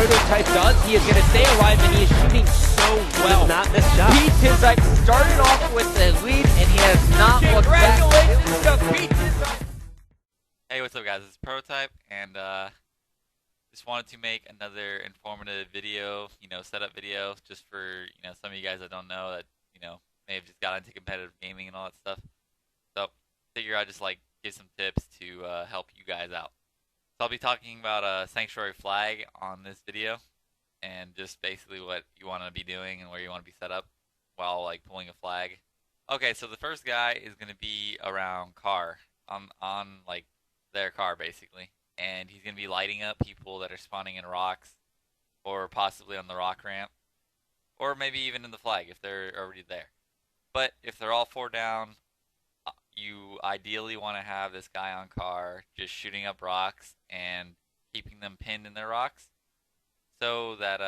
Prototype does. He is going to stay alive, and he is shooting so well. Not miss shot. Pete Tinzype started off with the lead, and he has not looked back. Congratulations to Pete Tinzype. Hey, what's up, guys? It's Prototype, and just wanted to make another informative video, setup video, just for, some of you guys that don't know that, may have just got into competitive gaming and all that stuff. So, figure I'd just, give some tips to help you guys out. So I'll be talking about Sanctuary Flag on this video, and just basically what you want to be doing and where you want to be set up while, pulling a flag. Okay, so the first guy is going to be around car, on their car, basically. And he's going to be lighting up people that are spawning in rocks, or possibly on the rock ramp, or maybe even in the flag if they're already there. But if they're all 4 down, you ideally want to have this guy on car just shooting up rocks and keeping them pinned in their rocks, so that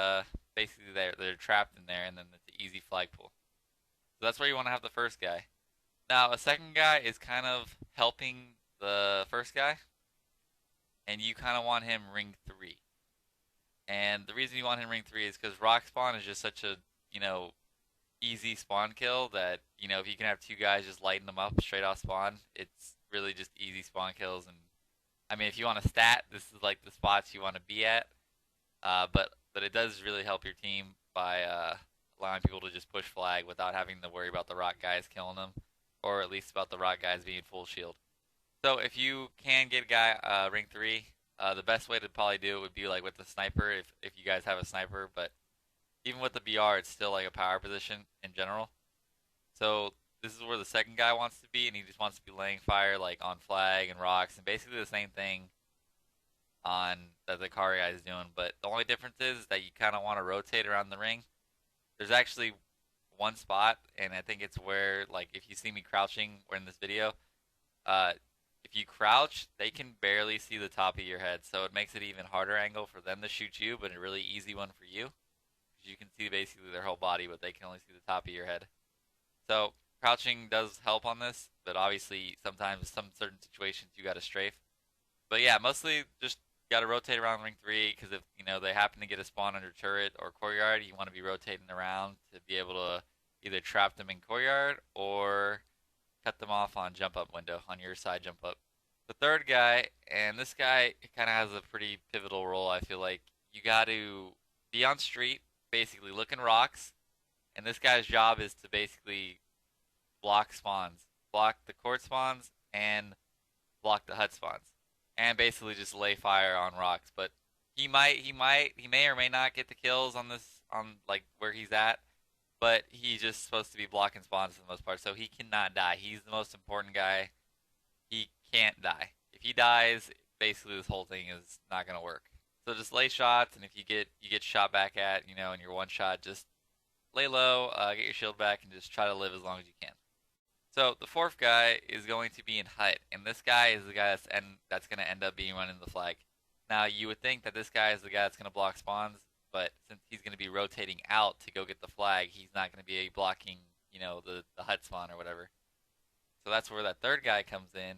basically they're trapped in there, and then it's an easy flag pull. So that's where you want to have the first guy. Now a second guy is kind of helping the first guy, and you kind of want him ring 3. And the reason you want him ring 3 is because rock spawn is just such a, easy spawn kill that, if you can have 2 guys just lighting them up straight off spawn, it's really just easy spawn kills. And I mean, if you want a stat, this is the spots you want to be at. But it does really help your team by allowing people to just push flag without having to worry about the rock guys killing them, or at least about the rock guys being full shield. So if you can get a guy ring 3, the best way to probably do it would be with the sniper, if you guys have a sniper. But even with the BR, it's still a power position in general. So this is where the second guy wants to be, and he just wants to be laying fire on flag and rocks, and basically the same thing on that the car guy is doing. But the only difference is that you kind of want to rotate around the ring. There's actually one spot, and I think it's where if you see me crouching or in this video, if you crouch, they can barely see the top of your head, so it makes it even harder angle for them to shoot you, but a really easy one for you. You can see basically their whole body, but they can only see the top of your head. So crouching does help on this, but obviously sometimes some certain situations you got to strafe. But yeah, mostly just got to rotate around ring 3, because if they happen to get a spawn under turret or courtyard, you want to be rotating around to be able to either trap them in courtyard or cut them off on jump up window, on your side jump up. The third guy, and this guy kind of has a pretty pivotal role, I feel like. You got to be on street, basically looking rocks, and this guy's job is to basically block spawns, block the court spawns, and block the hut spawns, and basically just lay fire on rocks. But he may or may not get the kills on this, where he's at, but he's just supposed to be blocking spawns for the most part, so he cannot die. He's the most important guy. He can't die. If he dies, basically this whole thing is not gonna work. So just lay shots, and if you get shot back at, and you're one shot, just lay low, get your shield back, and just try to live as long as you can. So the fourth guy is going to be in hut, and this guy is the guy that's going to end up being running the flag. Now you would think that this guy is the guy that's going to block spawns, but since he's going to be rotating out to go get the flag, he's not going to be blocking, the hut spawn or whatever. So that's where that third guy comes in,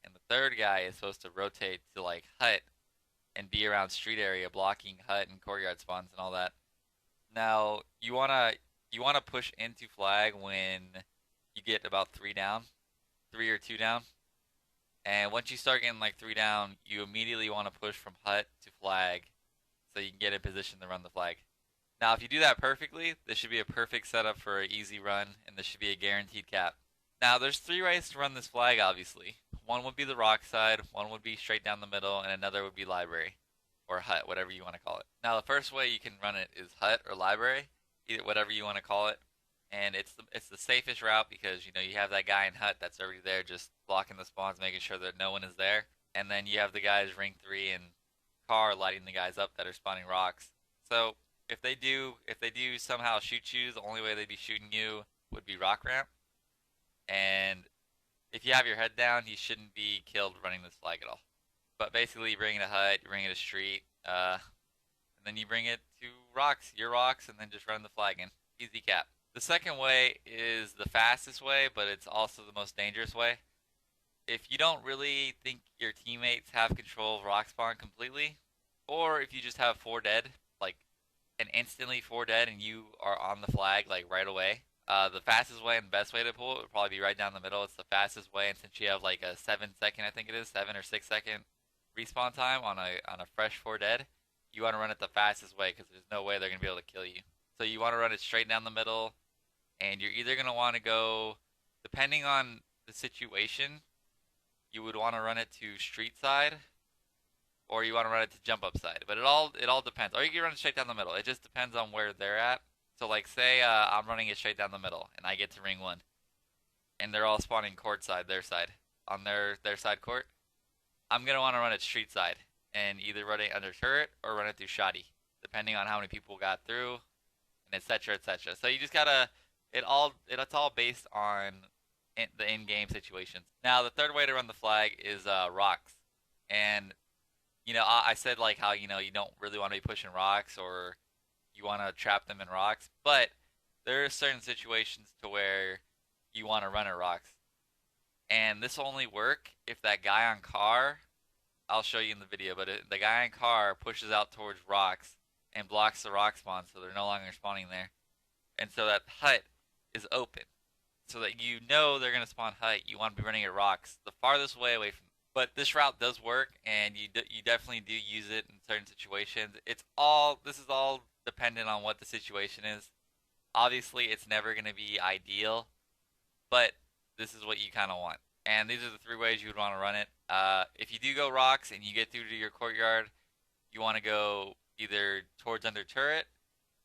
and the third guy is supposed to rotate to hut and be around street area blocking hut and courtyard spawns and all that. Now you wanna push into flag when you get about 3 down, 3 or 2 down, and once you start getting 3 down, you immediately want to push from hut to flag, so you can get in position to run the flag. Now if you do that perfectly, this should be a perfect setup for an easy run, and this should be a guaranteed cap. Now there's 3 ways to run this flag, obviously. One would be the rock side, one would be straight down the middle, and another would be library, or hut, whatever you want to call it. Now the first way you can run it is hut or library, either whatever you want to call it, and it's the safest route, because you have that guy in hut that's already there just blocking the spawns, making sure that no one is there, and then you have the guys ring 3 and car lighting the guys up that are spawning rocks. So if they do somehow shoot you, the only way they'd be shooting you would be rock ramp. And if you have your head down, you shouldn't be killed running this flag at all. But basically, you bring it a hut, you bring it a street, and then you bring it to your rocks, and then just run the flag in. Easy cap. The second way is the fastest way, but it's also the most dangerous way. If you don't really think your teammates have control of rock spawn completely, or if you just have 4 dead, like, and instantly 4 dead, and you are on the flag like right away. The fastest way and best way to pull it would probably be right down the middle. It's the fastest way, and since you have like a 7 second, I think it is 7 or 6 second respawn time on a fresh 4 dead, you want to run it the fastest way because there's no way they're gonna be able to kill you. So you want to run it straight down the middle, and you're either gonna want to go, depending on the situation, you would want to run it to street side, or you want to run it to jump up side. But it all depends. Or you can run it straight down the middle. It just depends on where they're at. So like say I'm running it straight down the middle and I get to ring 1 and they're all spawning court side, their side, on their side court. I'm gonna want to run it street side and either run it under turret or run it through shoddy, depending on how many people got through, and etc. etc. So you just gotta it's all based on the in-game situations. Now the third way to run the flag is rocks, and I said like how you don't really want to be pushing rocks or you want to trap them in rocks, but there are certain situations to where you want to run at rocks, and this will only work if that guy on car. I'll show you in the video, but the guy on car pushes out towards rocks and blocks the rock spawn, so they're no longer spawning there, and so that hut is open, so that they're gonna spawn hut. You want to be running at rocks the farthest way away from. But this route does work, and you definitely do use it in certain situations. This is all dependent on what the situation is. Obviously, it's never going to be ideal, but this is what you kind of want. And these are the 3 ways you would want to run it. If you do go rocks and you get through to your courtyard, you want to go either towards under turret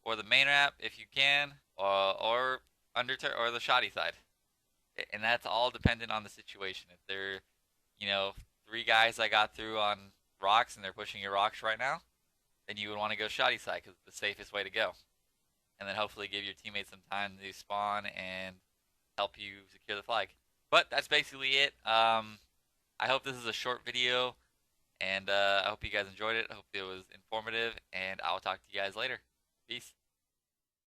or the main map if you can, or under or the shoddy side. And that's all dependent on the situation. If they're 3 guys I got through on rocks and they're pushing your rocks right now, then you would want to go shoddy side because it's the safest way to go. And then hopefully give your teammates some time to spawn and help you secure the flag. But that's basically it. I hope this is a short video, and I hope you guys enjoyed it. I hope it was informative, and I'll talk to you guys later. Peace.